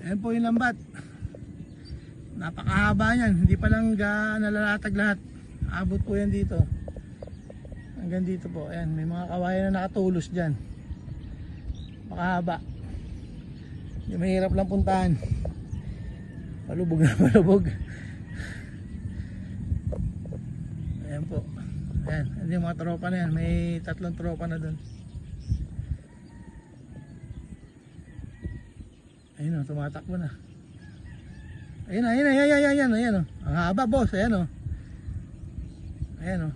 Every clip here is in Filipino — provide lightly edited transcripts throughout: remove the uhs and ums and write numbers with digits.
Ayan po yung lambat. Napakahaba yan. Hindi pa lang nalalatag lahat. Abot po yan dito. Hanggang dito po. Ayan, may mga kawayan na nakatulos dyan. Makahaba. Hindi mahirap lang puntahan. Palubog na palubog. Ayan po. Ayan, yung mga tropa na yan. May 3 tropa na dun. Ayun o, tumatakbo na. Ayan o. Ang haba, boss. Ayan o. Ayan o.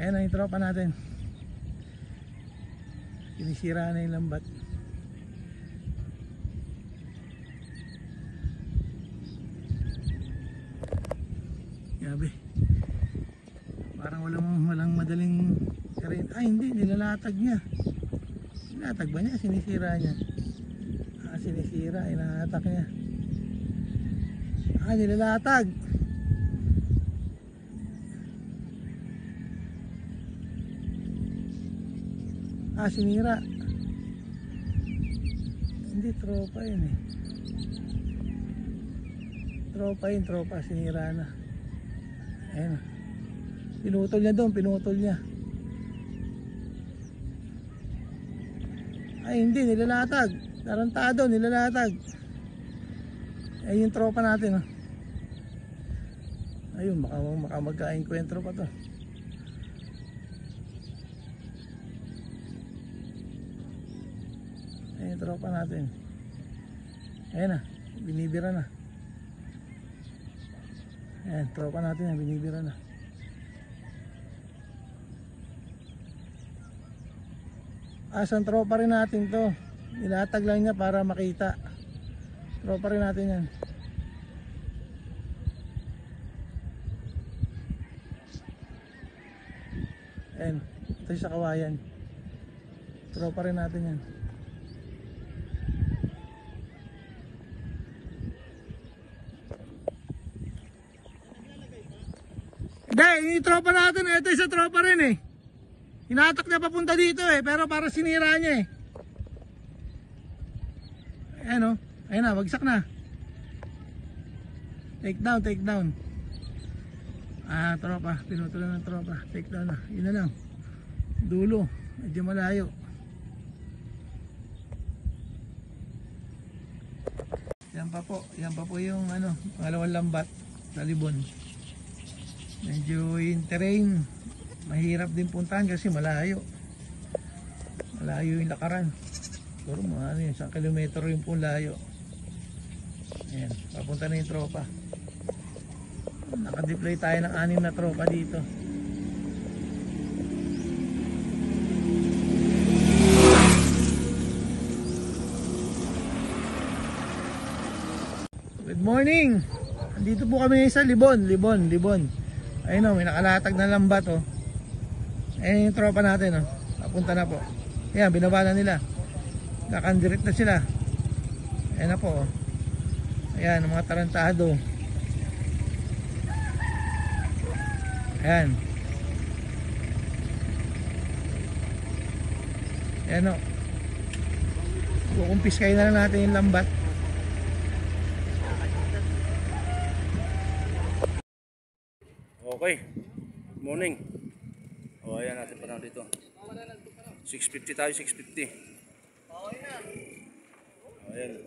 Ayan o yung tropa natin. Sinisira na yung lambat. Grabe. Parang walang madaling karin. Ay hindi, nilalatag niya. Nilalatag ba niya? Sinisira niya. Sinisira, inahatak niya. Nilalatag. Sinira. Hindi, tropa yun eh. Tropa, sinira na. Ayan. Pinutol niya doon, pinutol niya. Ay hindi, nilalatag. Tarantado, nilalatag. Ayun yung tropa natin oh. Ayun, baka magka-enkwentro pa to. Ayun yung tropa natin. Ayun na, binibira na. Ayan, tropa natin na binibira na. Asang tropa rin natin to. Nilatag lang niya para makita. Tropa rin natin yan. Ayan, ito sa kawayan. Tropa rin natin yan. Hindi, yung tropa natin, ito isa tropa rin eh. Hinatak niya papunta dito eh, pero para sinira niya eh. Ayan o, ayun na, wagsak na. Take down. Tropa, pinutulan ng tropa. Take down na, yun na lang. Dulo, medyo malayo. Yan pa po yung pangalawang lambat sa Libon. Medyo yung terrain mahirap din puntahan kasi malayo yung lakaran. Siguro mga 1 kilometro yung po layo. Ayan, papunta na yung tropa. Naka-deploy tayo ng 6 na tropa dito. Good morning. Andito po kami sa Libon. Ayun o, may nakalatag na lambat o. Ayun yung tropa natin o. Papunta na po. Ayan, binaba na nila. Nakandirect na sila. Ayan na po o. Ayan, mga tarantado. Ayan. Ayan o. Kukumpiskay na lang natin yung lambat. Okay, good morning. Ayan natin pa na dito. 650 tayo, 650. Ayan.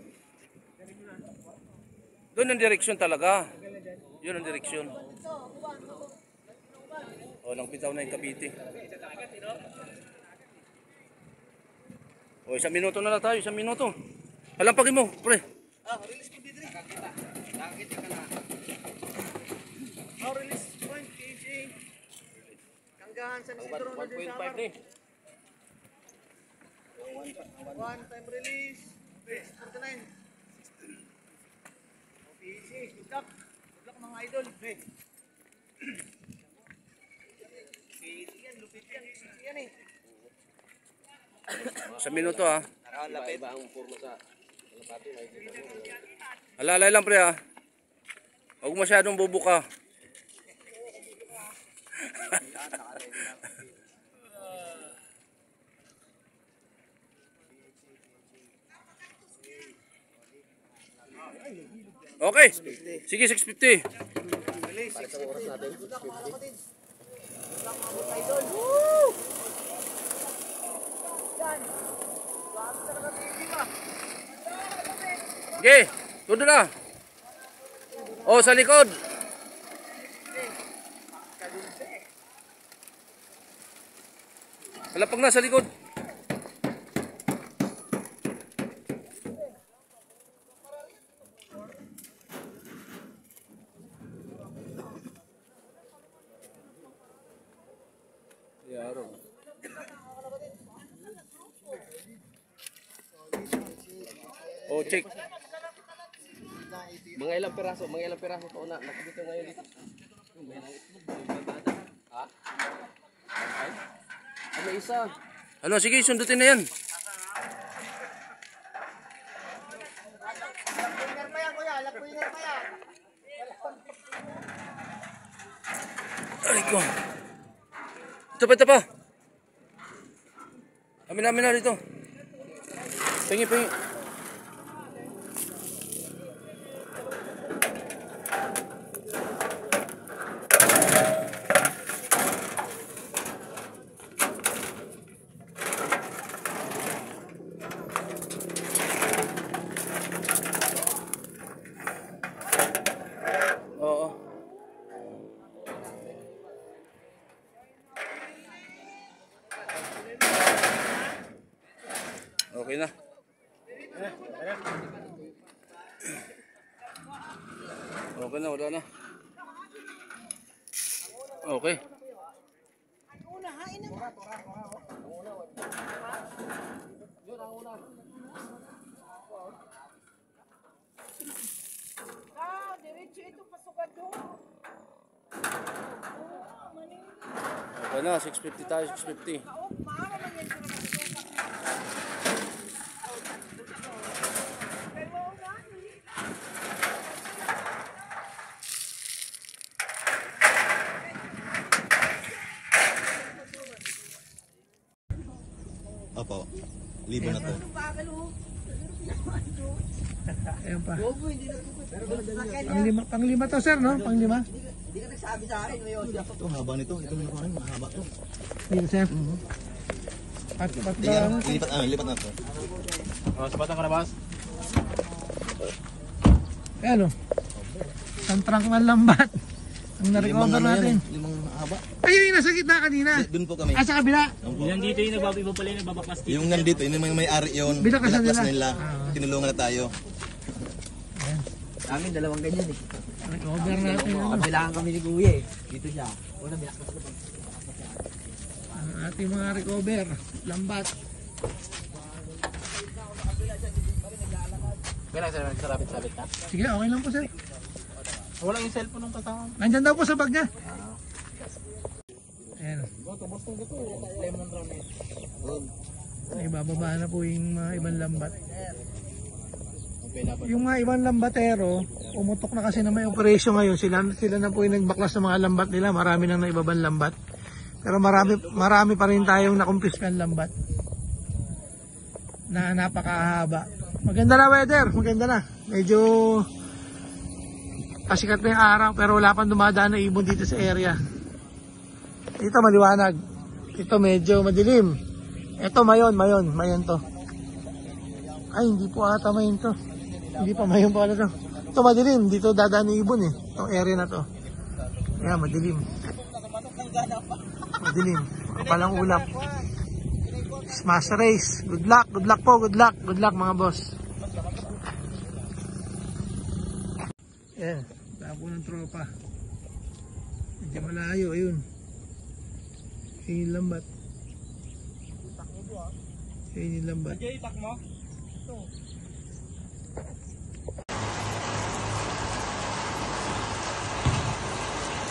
Doon ang direksyon talaga. Yun ang direksyon. Nang bitaw na yung Cavite. 1 minuto na lang tayo, 1 minuto. Halampagin mo, pre. Release ko dito. Nakakita ka na. Release point, KJ. Kanggahan sa Isidro na din sa Amar. 1 time release. 49. KJ, good luck. Good luck mga idol. Yan, lupit yan. Yan eh. 1 minuto ha. Lapit. Alalay lang pre ha. Huwag masyadong bubuka. Okay. Sige, 650. Okay, tudo na. Oh, sa likod. Kalapag na sa likod. Yaro. Oh, check. Mga ilang piraso po na. Nakikita ngayon dito. Ha? Ano isa? Ano, sige, sundutin na yan. Ay ko. Ito pa. Amin na dito. Pingi. Oo. Okay na. Okay na, wala na. Okay. Okay na, 650 tayo, 650. Opo, libo na to. Ayan pa. Panglima to, sir, no? Panglima. Ito, haba nito. Ito yung kuhanin, mahaba to. Dito, sir. At Ayan, ba? lipat na to. Sabatan ka na, boss? Ayan, o. Isang trunk ng lambat. Ang na-recover natin. Limang haba. Ayun yung nasa gitna kanina. Doon po kami. Ah, sa kabila. Yan dito yung iba pala yung nagbabaklas dito. Yung nandito, yun yung may-ari yun. Binakasan Binaklas nila. nila. Tinulungan na tayo. Amin, dalawang ganyan eh. Recover natin. Ano? Kabilaan kami ni Kuya eh. Dito siya. Una, binaklas ko. Ang ating mga recover. Lambat. Kailan sila nagsarapit-sabit na? Sige, okay lang po, sir. Wala yung cellphone ng kasama. Nandyan daw po sa bag niya. Ayan. Ay, bababa na po yung mga ibang lambat. Yung mga ibang lambatero, umutok na kasi na may operasyon ngayon. Sila na po yung nagbaklas ng mga lambat nila. Marami nang naibabang lambat. Pero marami pa rin tayong nakumpiskan lambat. Na napakahaba. Maganda na weather, maganda na. Medyo pasikat na yung araw pero wala pang dumadaan na ibon dito sa area. Ito maliwanag. Ito medyo madilim. Ito mayon to. Ay, hindi po ata mayon to. Hindi pa mayon pa pala to. Ito madilim, dito dadaan yung ibon eh. Itong area na to. Kaya madilim. Madilim. Makapalang ulap. Smash race. Good luck po, good luck mga boss. Yan, tapo ng tropa. Medyo malayo, ayun. Ayun yung lambat. Ayun yung lambat. Itak mo?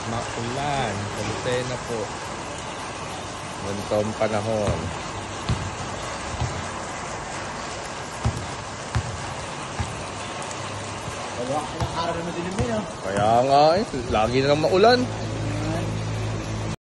Maulan, kalite na po. Ganitong panahon. Kaya nga lagi na lang maulan.